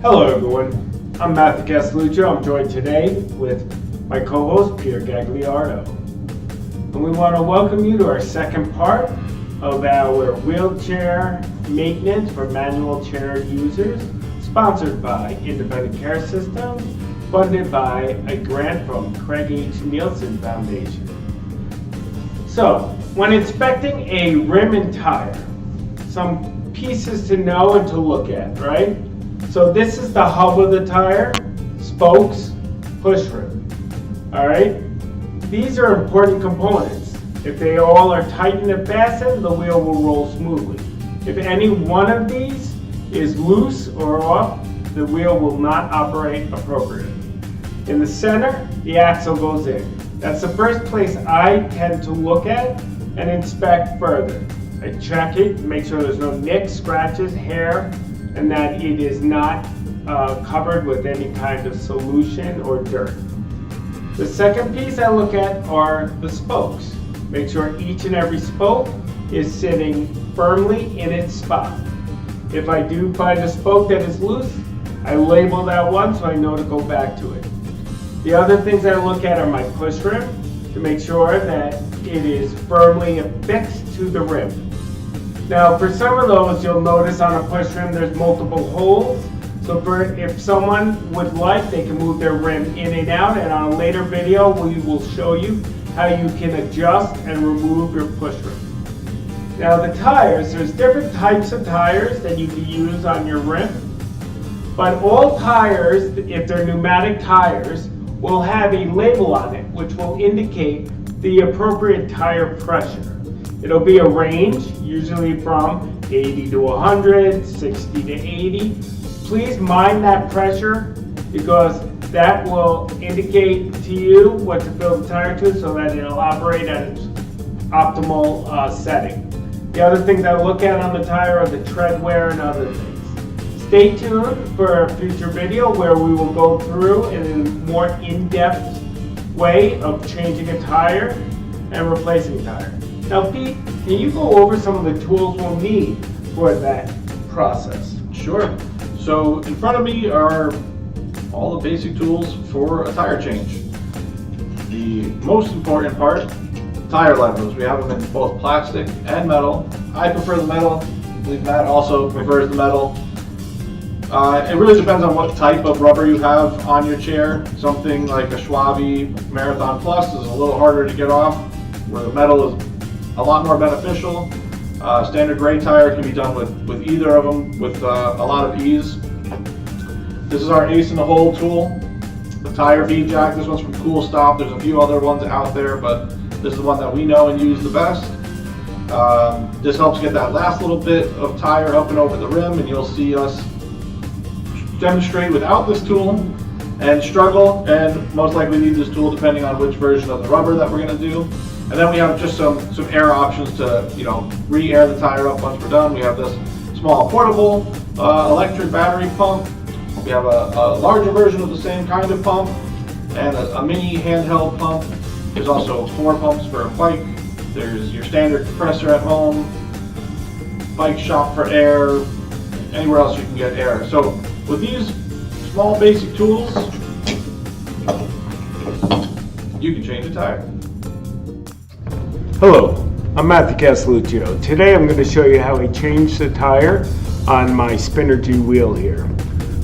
Hello everyone, I'm Matthew Castelluccio. I'm joined today with my co-host Peter Gagliardo. And we want to welcome you to our second part of our wheelchair maintenance for manual chair users, sponsored by Independent Care System, funded by a grant from Craig H. Neilsen Foundation. So, when inspecting a rim and tire, some pieces to know and to look at, right? So this is the hub of the tire, spokes, push rim, all right? These are important components. If they all are tightened and fastened, the wheel will roll smoothly. If any one of these is loose or off, the wheel will not operate appropriately. In the center, the axle goes in. That's the first place I tend to look at and inspect further. I check it, make sure there's no nicks, scratches, hair, and that it is not covered with any kind of solution or dirt. The second piece I look at are the spokes. Make sure each and every spoke is sitting firmly in its spot. If I do find a spoke that is loose, I label that one so I know to go back to it. The other things I look at are my push rim to make sure that it is firmly affixed to the rim. Now, for some of those, you'll notice on a push rim there's multiple holes. So if someone would like, they can move their rim in and out, and on a later video we will show you how you can adjust and remove your push rim. Now the tires, there's different types of tires that you can use on your rim, but all tires, if they're pneumatic tires, will have a label on it which will indicate the appropriate tire pressure. It'll be a range, usually from 80 to 100, 60 to 80. Please mind that pressure because that will indicate to you what to fill the tire to so that it'll operate at its optimal setting. The other things I look at on the tire are the tread wear and other things. Stay tuned for a future video where we will go through in a more in-depth way of changing a tire and replacing a tire. Now Pete, can you go over some of the tools we'll need for that process? Sure. So in front of me are all the basic tools for a tire change. The most important part, tire levers. We have them in both plastic and metal. I prefer the metal. I believe Matt also prefers the metal. It really depends on what type of rubber you have on your chair. Something like a Schwab Marathon Plus is a little harder to get off, where the metal is a lot more beneficial. Standard grade tire can be done with either of them with a lot of ease. This is our ace in the hole tool, the tire bead jack. This one's from Cool Stop. There's a few other ones out there, but this is the one that we know and use the best. This helps get that last little bit of tire up and over the rim, and you'll see us demonstrate without this tool and struggle, and most likely need this tool depending on which version of the rubber that we're going to do. And then we have just some air options to, re-air the tire up once we're done. We have this small portable electric battery pump. We have a larger version of the same kind of pump and a mini handheld pump. There's also 4 pumps for a bike. There's your standard compressor at home, bike shop for air, anywhere else you can get air. So with these small basic tools, you can change a tire. Hello, I'm Matthew Castelluccio. Today I'm going to show you how I change the tire on my Spinergy wheel here.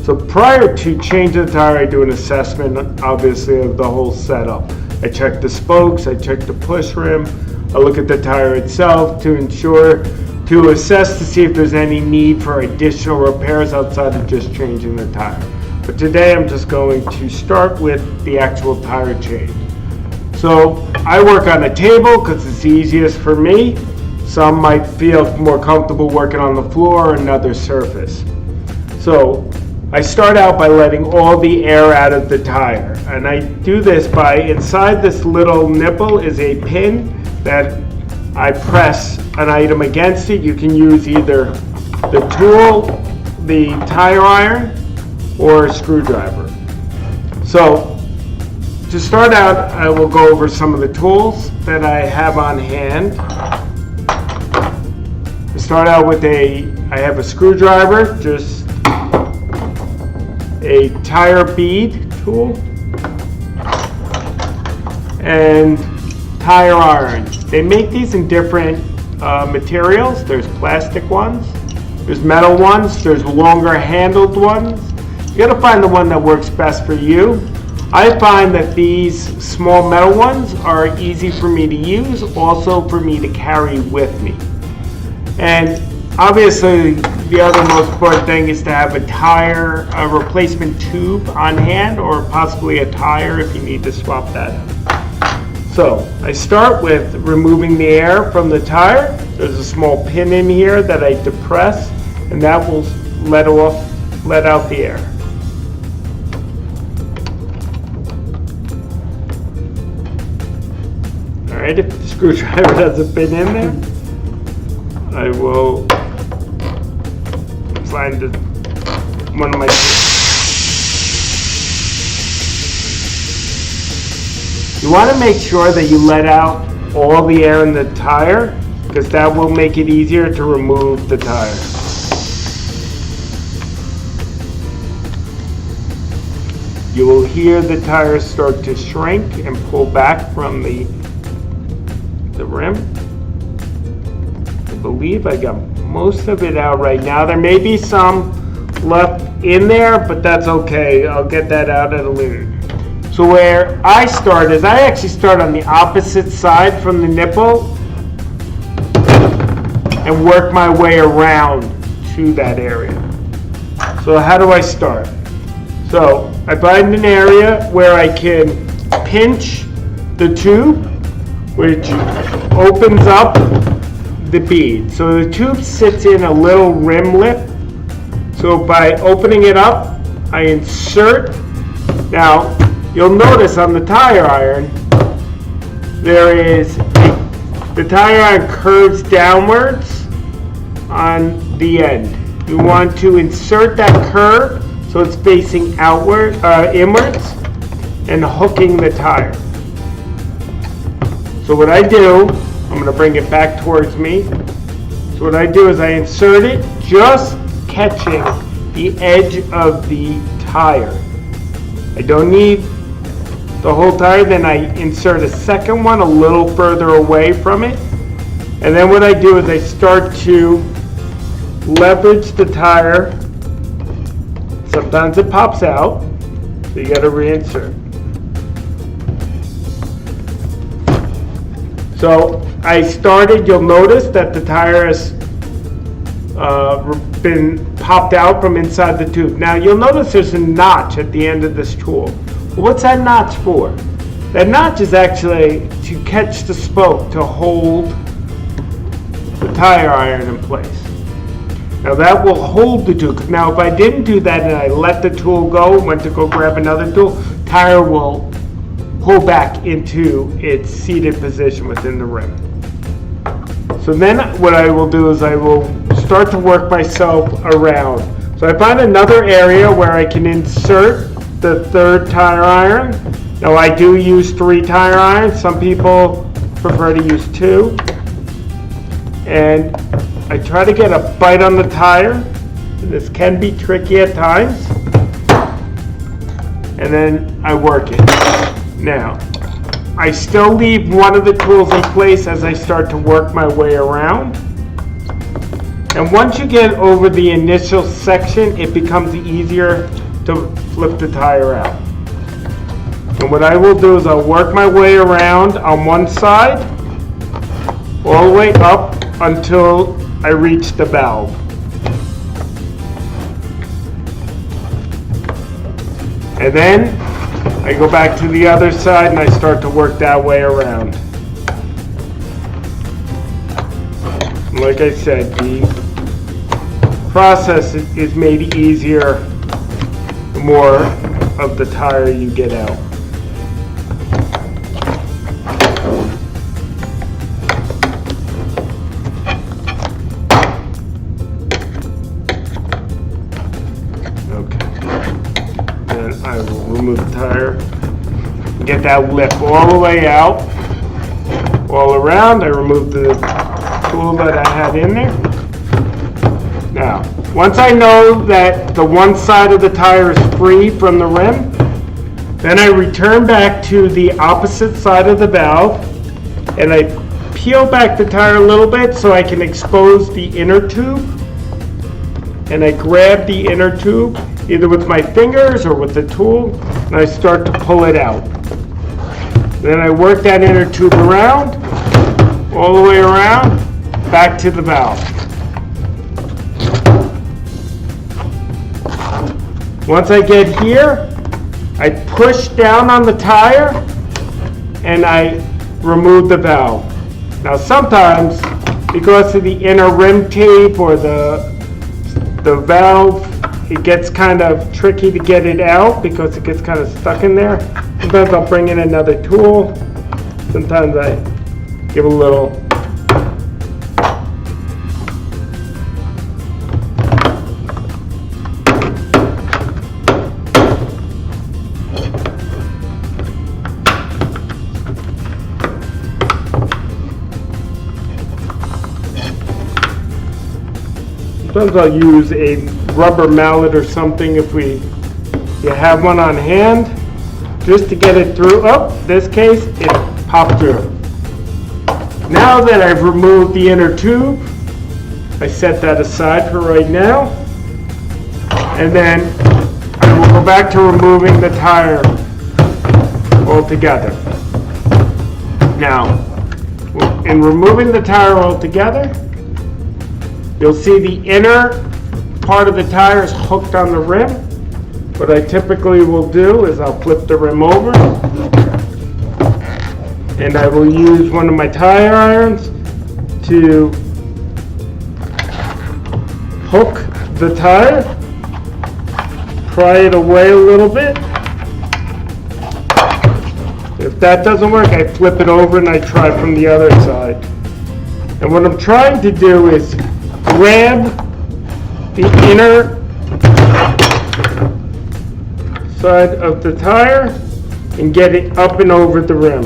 So prior to changing the tire, I do an assessment, obviously, of the whole setup. I check the spokes, I check the push rim, I look at the tire itself to assess to see if there's any need for additional repairs outside of just changing the tire. But today I'm just going to start with the actual tire change. So I work on a table because it's the easiest for me. Some might feel more comfortable working on the floor or another surface. So I start out by letting all the air out of the tire. And I do this by, inside this little nipple is a pin that I press an item against it. You can use either the tool, the tire iron, or a screwdriver. So to start out, I will go over some of the tools that I have on hand. To start out with I have a screwdriver, just a tire bead tool, and tire iron. They make these in different materials. There's plastic ones, there's metal ones, there's longer handled ones. You gotta find the one that works best for you. I find that these small metal ones are easy for me to use, also for me to carry with me. And obviously, the other most important thing is to have a replacement tube on hand, or possibly a tire if you need to swap that out. So, I start with removing the air from the tire. There's a small pin in here that I depress, and that will let out the air. Alright, if the screwdriver has a pin in there, I will find one of my tools. You want to make sure that you let out all the air in the tire, because that will make it easier to remove the tire. You will hear the tire start to shrink and pull back from the rim. I believe I got most of it out right now. There may be some left in there, but that's okay. I'll get that out at a later. So where I start is I actually start on the opposite side from the nipple and work my way around to that area. So how do I start? So I find an area where I can pinch the tube, which opens up the bead. So the tube sits in a little rim lip. So by opening it up, I insert. Now, you'll notice on the tire iron, the tire iron curves downwards on the end. You want to insert that curve so it's facing inwards and hooking the tire. So what I do, I'm going to bring it back towards me. So what I do is I insert it just catching the edge of the tire. I don't need the whole tire. Then I insert a second one a little further away from it. And then what I do is I start to leverage the tire. Sometimes it pops out, so you got to reinsert. So I started, you'll notice that the tire has been popped out from inside the tube. Now you'll notice there's a notch at the end of this tool. Well, what's that notch for? That notch is actually to catch the spoke to hold the tire iron in place. Now that will hold the tool. Now if I didn't do that and I let the tool go, went to go grab another tool, tire will pull back into its seated position within the rim. So then what I will do is I will start to work myself around. So I find another area where I can insert the third tire iron. Now I do use 3 tire irons. Some people prefer to use 2. And I try to get a bite on the tire. This can be tricky at times. And then I work it. Now, I still leave one of the tools in place as I start to work my way around. And once you get over the initial section, it becomes easier to flip the tire out. And what I will do is I'll work my way around on one side, all the way up until I reach the valve. And then I go back to the other side and I start to work that way around. Like I said, the process is made easier the more of the tire you get out. Okay. Then I will remove the tire. Get that lip all the way out, all around. I removed the tool that I had in there. Now, once I know that the one side of the tire is free from the rim, then I return back to the opposite side of the valve and I peel back the tire a little bit so I can expose the inner tube. And I grab the inner tube either with my fingers or with the tool, and I start to pull it out. Then I work that inner tube around, all the way around, back to the valve. Once I get here, I push down on the tire and I remove the valve. Now sometimes, because of the inner rim tape or the valve, it gets kind of tricky to get it out because it gets kind of stuck in there. Sometimes I'll bring in another tool. Sometimes I give a little. Sometimes I'll use a rubber mallet or something if you have one on hand, just to get it through. Oh, this case, it popped through. Now that I've removed the inner tube, I set that aside for right now. And then I will go back to removing the tire altogether. Now, in removing the tire altogether, you'll see the inner part of the tire is hooked on the rim. What I typically will do is I'll flip the rim over and I will use one of my tire irons to hook the tire, pry it away a little bit. If that doesn't work, I flip it over and I try from the other side. And what I'm trying to do is grab the inner side of the tire and get it up and over the rim.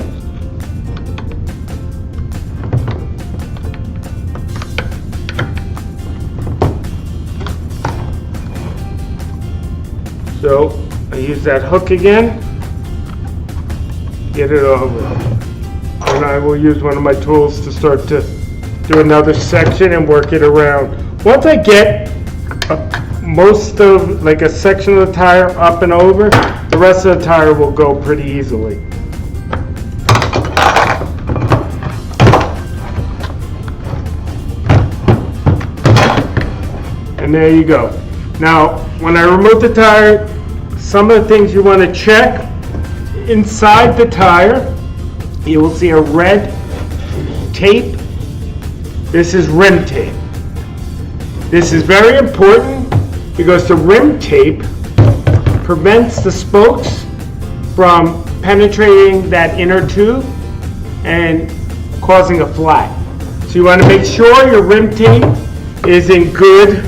So I use that hook again, get it over. And I will use one of my tools to start to do another section and work it around. Once I get most of, like a section of the tire up and over, the rest of the tire will go pretty easily. And there you go. Now, when I remove the tire, some of the things you want to check inside the tire, you will see a red tape. This is rim tape. This is very important because the rim tape prevents the spokes from penetrating that inner tube and causing a flat. So you want to make sure your rim tape is in good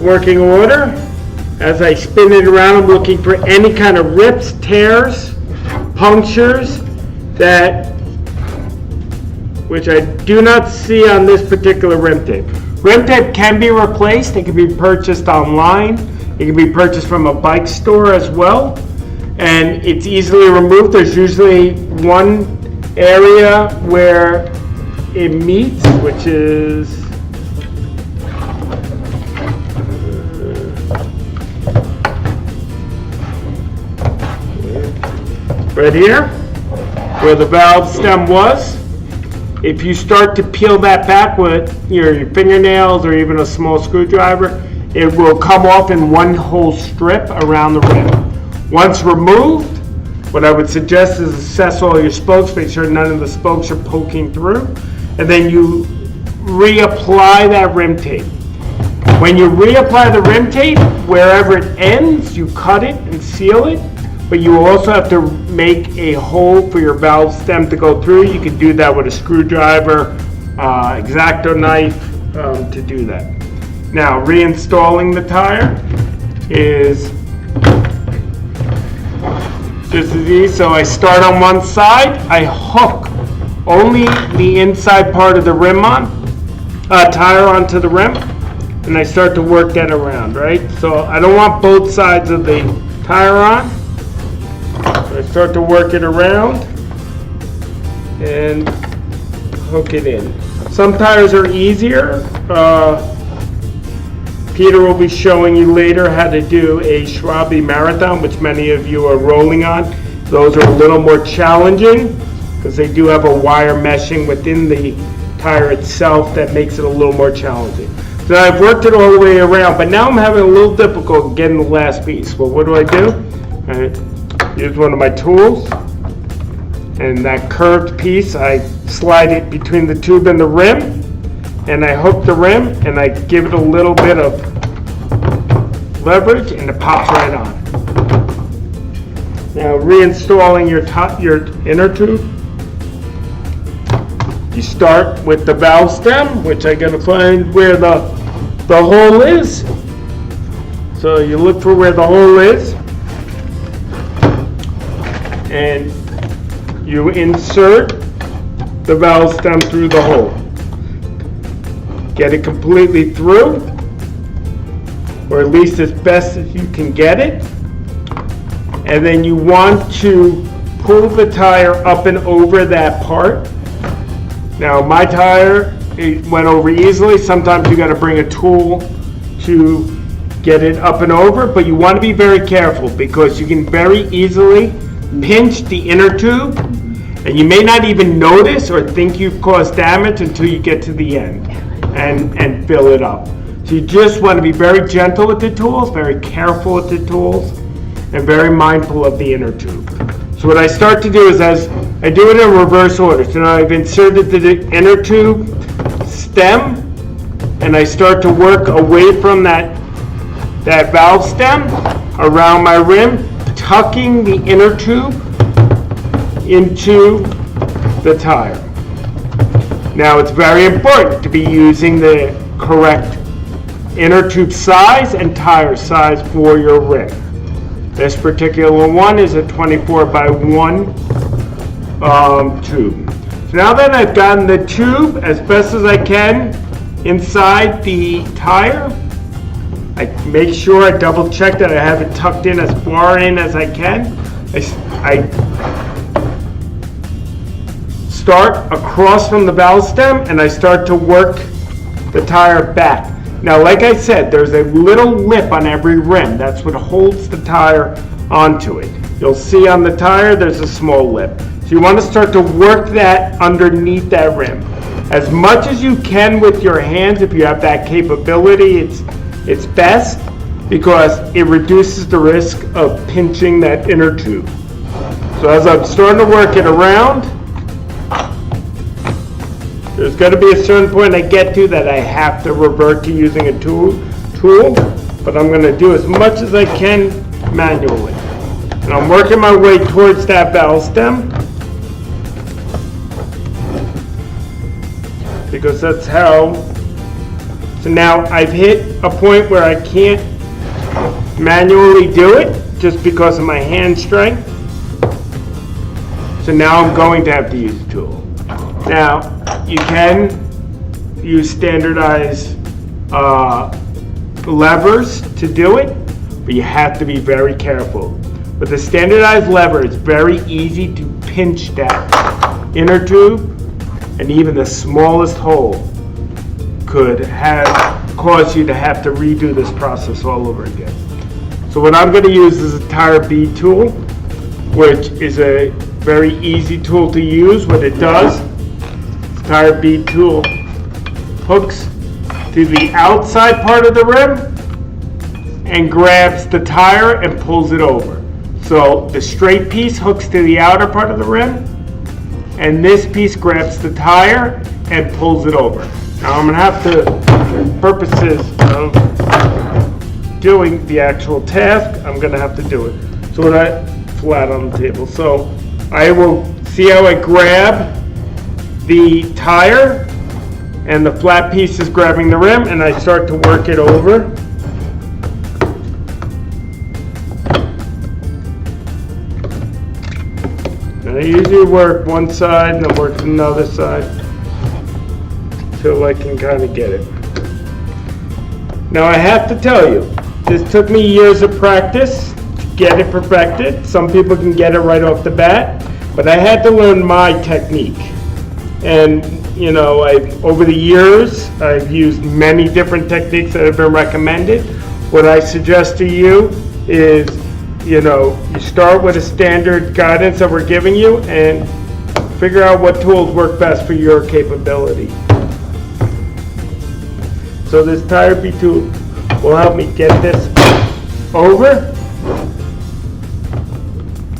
working order. As I spin it around, I'm looking for any kind of rips, tears, punctures which I do not see on this particular rim tape. Rim tape can be replaced. It can be purchased online. It can be purchased from a bike store as well. And it's easily removed. There's usually one area where it meets, which is right here, where the valve stem was. If you start to peel that back with your fingernails or even a small screwdriver, it will come off in one whole strip around the rim. Once removed, what I would suggest is assess all your spokes, make sure none of the spokes are poking through, and then you reapply that rim tape. When you reapply the rim tape, wherever it ends, you cut it and seal it. But you also have to make a hole for your valve stem to go through. You can do that with a screwdriver, X-Acto knife to do that. Now, reinstalling the tire is Just as easy. So I start on one side, I hook only the inside part of the rim tire onto the rim, and I start to work that around, right? So I don't want both sides of the tire on. So I start to work it around and hook it in. Some tires are easier. Peter will be showing you later how to do a Schwabe Marathon, which many of you are rolling on. Those are a little more challenging because they do have a wire meshing within the tire itself that makes it a little more challenging. So I've worked it all the way around, but now I'm having a little difficult getting the last piece. Well, what do? Here's one of my tools, and that curved piece, I slide it between the tube and the rim, and I hook the rim, and I give it a little bit of leverage, and it pops right on. Now, reinstalling your inner tube, you start with the valve stem, which I gotta find where the hole is. So you look for where the hole is, and you insert the valve stem through the hole. Get it completely through, or at least as best as you can get it. And then you want to pull the tire up and over that part. Now my tire, it went over easily. Sometimes you got to bring a tool to get it up and over, but you want to be very careful because you can very easily pinch the inner tube, and you may not even notice or think you've caused damage until you get to the end and fill it up. So you just want to be very gentle with the tools, very careful with the tools, and very mindful of the inner tube. So what I start to do is, as I do it in reverse order. So now I've inserted the inner tube stem, and I start to work away from that valve stem around my rim, tucking the inner tube into the tire. Now it's very important to be using the correct inner tube size and tire size for your rim. This particular one is a 24 by 1 tube. So now that I've gotten the tube as best as I can inside the tire, I make sure I double check that I have it tucked in as far in as I can. I start across from the valve stem, and I start to work the tire back. Now, like I said, there's a little lip on every rim. That's what holds the tire onto it. You'll see on the tire there's a small lip. So you want to start to work that underneath that rim. As much as you can with your hands, if you have that capability, it's best because it reduces the risk of pinching that inner tube. So as I'm starting to work it around, there's going to be a certain point I get to that I have to revert to using a tool, but I'm going to do as much as I can manually. And I'm working my way towards that valve stem because that's how. So now I've hit a point where I can't manually do it just because of my hand strength. So now I'm going to have to use a tool. Now, you can use standardized levers to do it, but you have to be very careful. With a standardized lever, it's very easy to pinch that inner tube, and even the smallest hole could cause you to have to redo this process all over again. So what I'm going to use is a tire bead tool, which is a very easy tool to use. What it does, tire bead tool hooks to the outside part of the rim and grabs the tire and pulls it over. So the straight piece hooks to the outer part of the rim, and this piece grabs the tire and pulls it over. Now I'm going to have to, for purposes of doing the actual task, I'm going to have to do it. So when I flat on the table, so I will see how I grab the tire and the flat piece is grabbing the rim, and I start to work it over. I usually work one side and then work another side till I can kind of get it. Now I have to tell you, this took me years of practice to get it perfected. Some people can get it right off the bat, but I had to learn my technique. And you know, over the years, I've used many different techniques that have been recommended. What I suggest to you is, you know, you start with a standard guidance that we're giving you and figure out what tools work best for your capability. So this tire bead tool will help me get this over.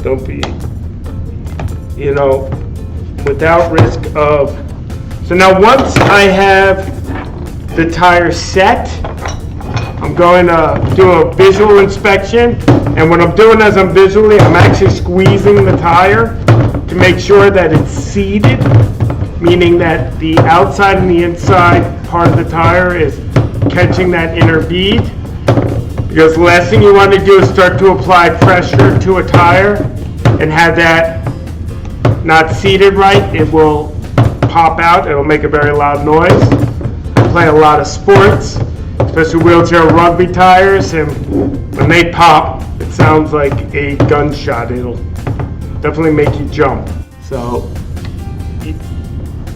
Don't be, you know, without risk of. So now once I have the tire set, I'm going to do a visual inspection. And what I'm doing as I'm actually squeezing the tire to make sure that it's seated, meaning that the outside and the inside part of the tire is catching that inner bead. Because the last thing you want to do is start to apply pressure to a tire and have that not seated right. It will pop out. It'll make a very loud noise. I play a lot of sports, especially wheelchair rugby tires, and when they pop, it sounds like a gunshot. It'll definitely make you jump. So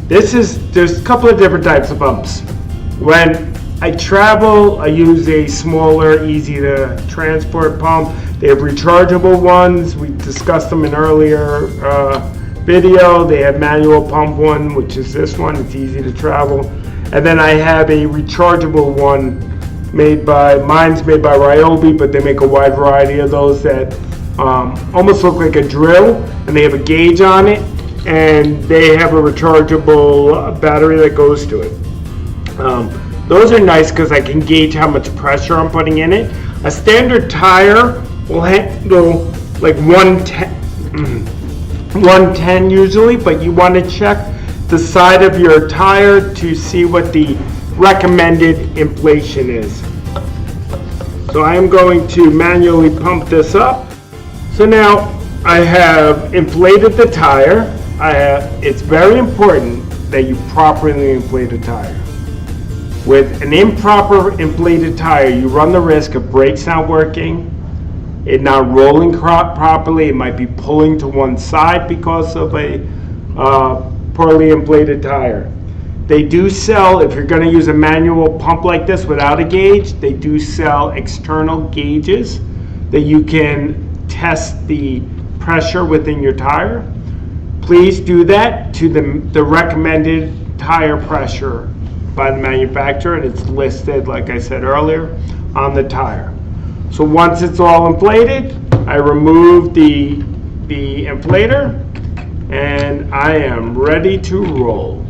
there's a couple of different types of pumps. When I travel, I use a smaller, easy to transport pump. They have rechargeable ones. We discussed them in earlier video. They have manual pump one, which is this one. It's easy to travel. And then I have a rechargeable one mine's made by Ryobi, but they make a wide variety of those that almost look like a drill, and they have a gauge on it, and they have a rechargeable battery that goes to it. Those are nice because I can gauge how much pressure I'm putting in it. A standard tire will handle like 110 usually, but you want to check the side of your tire to see what the recommended inflation is. So I am going to manually pump this up. So now I have inflated the tire. It's very important that you properly inflate a tire. With an improper inflated tire, you run the risk of brakes not working, it not rolling properly. It might be pulling to one side because of a poorly inflated tire. They do sell, if you're going to use a manual pump like this without a gauge, they do sell external gauges that you can test the pressure within your tire. Please do that to the recommended tire pressure by the manufacturer, and it's listed, like I said earlier, on the tire. So once it's all inflated, I remove the inflator, and I am ready to roll.